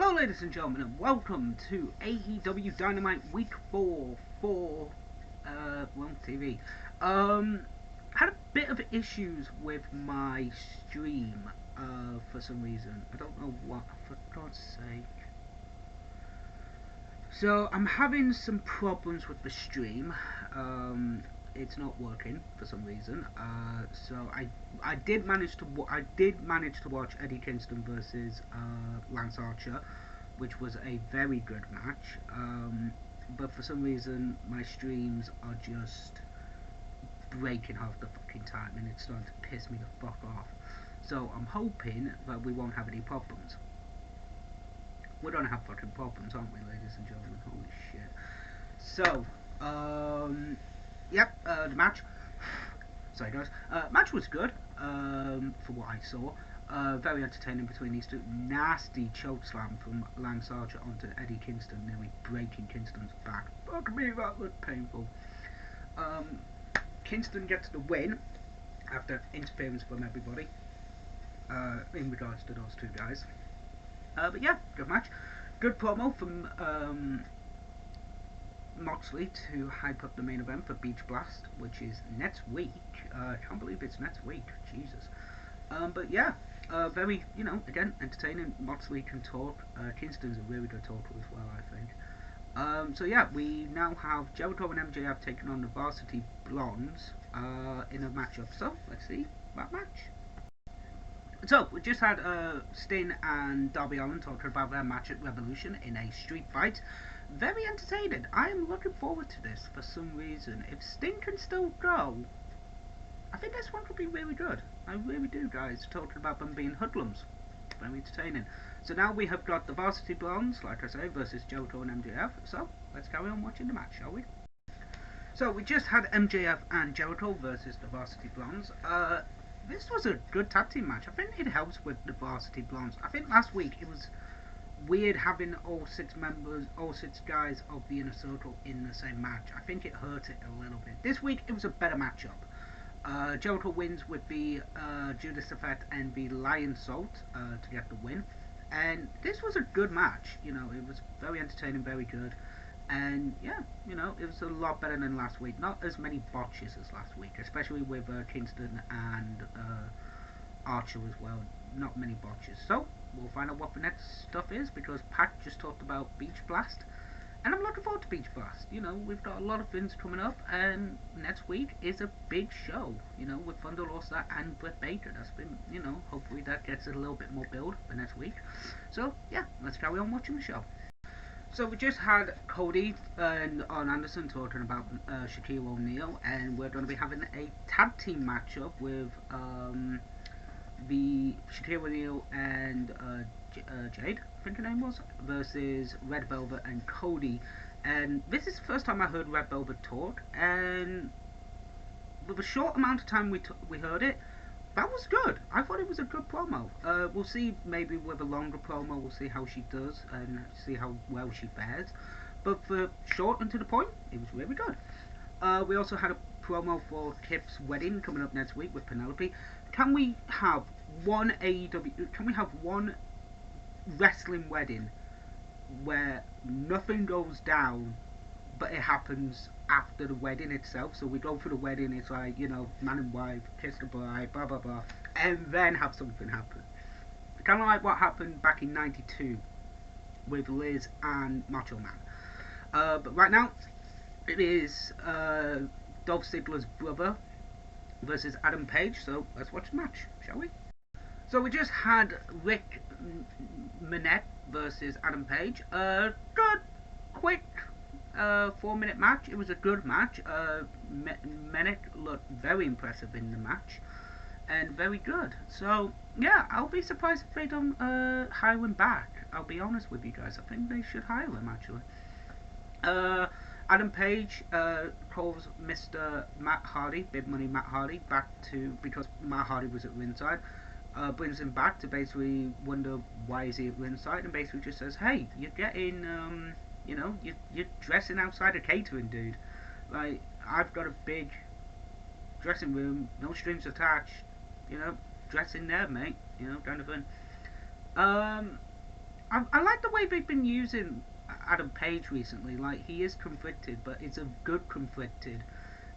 Hello ladies and gentlemen and welcome to AEW Dynamite Week 4 for TV. Had a bit of issues with my stream for some reason. I don't know what, for God's sake. So I'm having some problems with the stream. It's not working for some reason. So I did manage to watch Eddie Kingston versus Lance Archer, which was a very good match. But for some reason my streams are just breaking half the fucking time, and it's starting to piss me the fuck off. So I'm hoping that we won't have any problems. We're gonna have fucking problems, aren't we, ladies and gentlemen? Holy shit. So, yep, the match. Sorry, guys. Match was good, for what I saw. Very entertaining between these two. Nasty chokeslam from Lance Archer onto Eddie Kingston, nearly breaking Kingston's back. Fuck me, that looked painful. Kingston gets the win after interference from everybody, in regards to those two guys. But yeah, good match. Good promo from Moxley to hype up the main event for Beach Blast, which is next week. I can't believe it's next week. Jesus. But yeah, very, again, entertaining. Moxley can talk. Kingston's a really good talker as well, I think. So yeah, we now have Jericho and MJF taking on the Varsity Blondes in a matchup. So let's see that match. So, we just had Sting and Darby Allin talking about their match at Revolution in a street fight. Very entertaining. I am looking forward to this for some reason. If Sting can still go, I think this one could be really good. I really do, guys. Talking about them being hoodlums. Very entertaining. So now we have got the Varsity Blondes, like I say, versus Jericho and MJF. So, let's carry on watching the match, shall we? So, we just had MJF and Jericho versus the Varsity Blondes. This was a good tag team match. I think it helps with the Varsity Blondes. I think last week it was weird having all six guys of the Inner Circle in the same match. I think it hurt it a little bit. This week it was a better matchup. Jericho wins with the Judas Effect and the Lion Salt to get the win. And this was a good match. It was very entertaining, very good. And yeah, it was a lot better than last week. Not as many botches as last week, especially with Kingston and Archer as well. Not many botches. So we'll find out what the next stuff is, because Pat just talked about Beach Blast, and I'm looking forward to Beach Blast. We've got a lot of things coming up, and next week is a big show. With Thunder Rosa and Britt Baker. That's been, hopefully that gets a little bit more build for next week. So yeah, let's carry on watching the show. So we just had Cody and Arn Anderson talking about Shaquille O'Neal, and we're going to be having a tag team matchup with the Shaquille O'Neal and Jade, I think her name was, versus Red Velvet and Cody. And this is the first time I heard Red Velvet talk, and with a short amount of time we heard it, that was good. I thought it was a good promo. We'll see, maybe with a longer promo, we'll see how she does and see how well she fares. But for short and to the point, it was really good. We also had a promo for Kip's wedding coming up next week with Penelope. Can we have one wrestling wedding where nothing goes down, but it happens after the wedding itself? So we go for the wedding, it's like, man and wife, kiss the bride, blah blah blah, and then have something happen. Kind of like what happened back in '92 with Liz and Macho Man. But right now, it is Dolph Ziggler's brother versus Adam Page, so let's watch the match, shall we? So we just had Rick Manette versus Adam Page. Good, quick 4-minute match. It was a good match. Manette looked very impressive in the match, and very good. So yeah, I'll be surprised if they don't hire him back. I'll be honest with you guys. I think they should hire him actually. Adam Page calls Mr. Matt Hardy, Big Money Matt Hardy, back to, because Matt Hardy was at ringside. Brings him back to basically wonder why is he at ringside, and basically just says, hey, you're getting you're dressing outside a catering, dude. Like, I've got a big dressing room, no strings attached, dress in there, mate, kind of thing. I like the way they've been using Adam Page recently. Like, he is conflicted, but it's a good conflicted.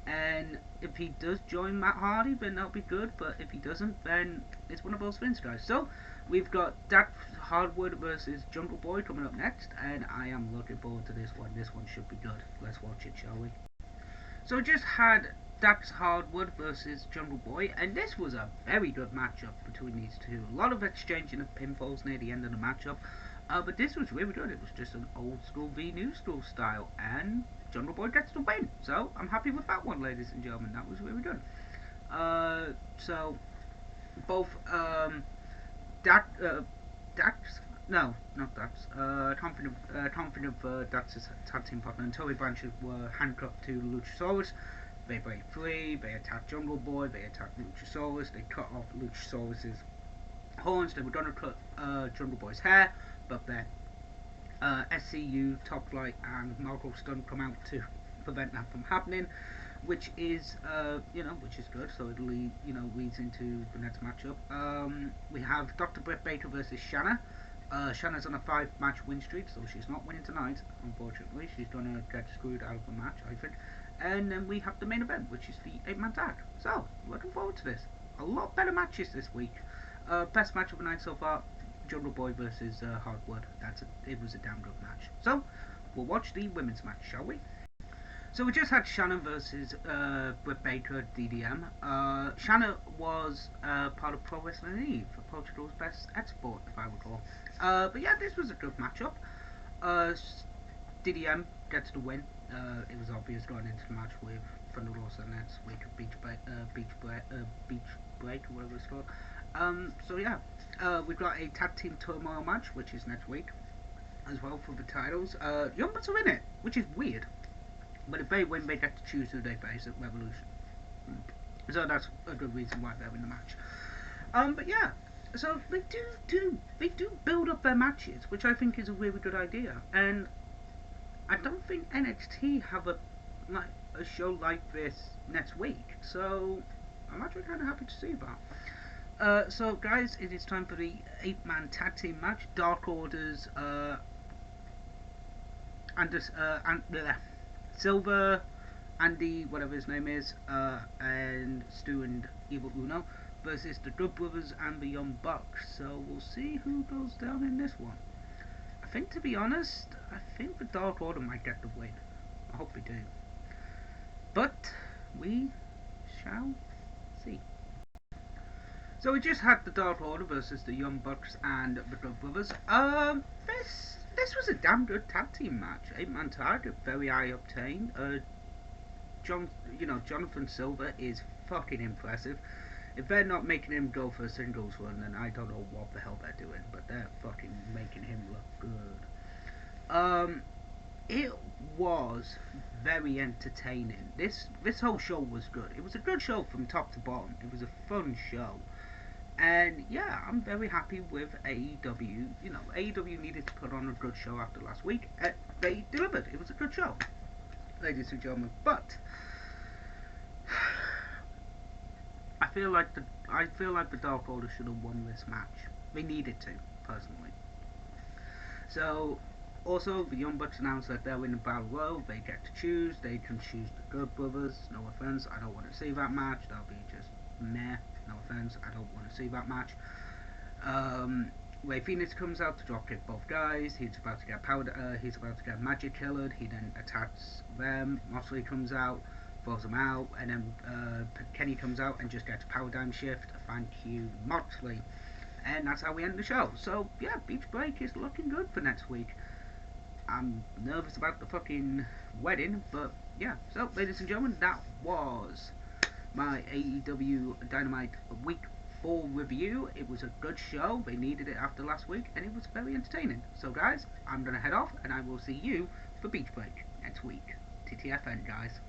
And if he does join Matt Hardy, then that'll be good. But if he doesn't, then it's one of those things, guys. So we've got Dax Hardwood versus Jungle Boy coming up next, and I am looking forward to this one. This one should be good. Let's watch it, shall we? So we just had Dax Hardwood versus Jungle Boy, and this was a very good matchup between these two. A lot of exchanging of pinfalls near the end of the matchup, but this was really good. It was just an old school v new school style, and Jungle Boy gets the win. So I'm happy with that one, ladies and gentlemen. That was really good. So both Dax, Dax, no, not Dax. Confident Dax's tag team partner and Tully Blanchard were handcuffed to Luchasaurus. They break free, they attack Jungle Boy, they attack Luchasaurus, they cut off Luchasaurus's horns. They were going to cut Jungle Boy's hair, but then SCU, Top Flight, and Marco Stunt come out to prevent that from happening, which is which is good. So it leads into the next matchup. We have Dr. Britt Baker versus Shanna. Shanna's on a 5-match win streak, so she's not winning tonight, unfortunately. She's going to get screwed out of the match, I think. And then we have the main event, which is the 8-man tag. So, looking forward to this. A lot better matches this week. Best match of the night so far, Jungle Boy versus Hardwood. It was a damn good match. So, we'll watch the women's match, shall we? So we just had Shannon versus Britt Baker DDM. Shannon was part of Pro Wrestling Eve, Portugal's best export, if I recall. But yeah, this was a good matchup. DDM gets the win. It was obvious going into the match with Thunder Rosa next week of Beach Break, or whatever it's called. So yeah, we've got a tag team turmoil match, which is next week as well for the titles. Young Bucks are in it, which is weird. But if they win, they get to choose who they face at Revolution. So that's a good reason why they're in the match. But yeah, so they do build up their matches, which I think is a really good idea. And I don't think NXT have a show like this next week. So I'm actually kind of happy to see that. So guys, it is time for the 8-man tag team match. Dark Order's Silver, Andy, whatever his name is, and Stu and Evil Uno versus the Good Brothers and the Young Bucks. So we'll see who goes down in this one. I think, to be honest, I think the Dark Order might get the win. I hope they do. But we shall see. So we just had the Dark Order versus the Young Bucks and the Good Brothers. This was a damn good tag team match. 8-man tag, very high octane. Jonathan Silver is fucking impressive. If they're not making him go for a singles run, then I don't know what the hell they're doing. But they're fucking making him look good. It was very entertaining. This whole show was good. It was a good show from top to bottom. It was a fun show. And yeah, I'm very happy with AEW. AEW needed to put on a good show after last week. They delivered. It was a good show, ladies and gentlemen. But I feel like the Dark Order should have won this match. They needed to, personally. So also the Young Bucks announced that they're in the Battle Royal. They get to choose. They can choose the Good Brothers. No offense, I don't want to see that match. That'll be just meh. No offense, I don't want to see that match. Ray Phoenix comes out to dropkick both guys. He's about to get magic killered. He then attacks them. Moxley comes out, throws him out, and then Kenny comes out and just gets a paradigm shift. Thank you, Moxley. And that's how we end the show. So yeah, Beach Break is looking good for next week. I'm nervous about the fucking wedding, but yeah. So ladies and gentlemen, that was my AEW Dynamite Week 4 review. It was a good show. They needed it after last week, and it was very entertaining. So guys, I'm going to head off, and I will see you for Beach Break next week. TTFN, guys.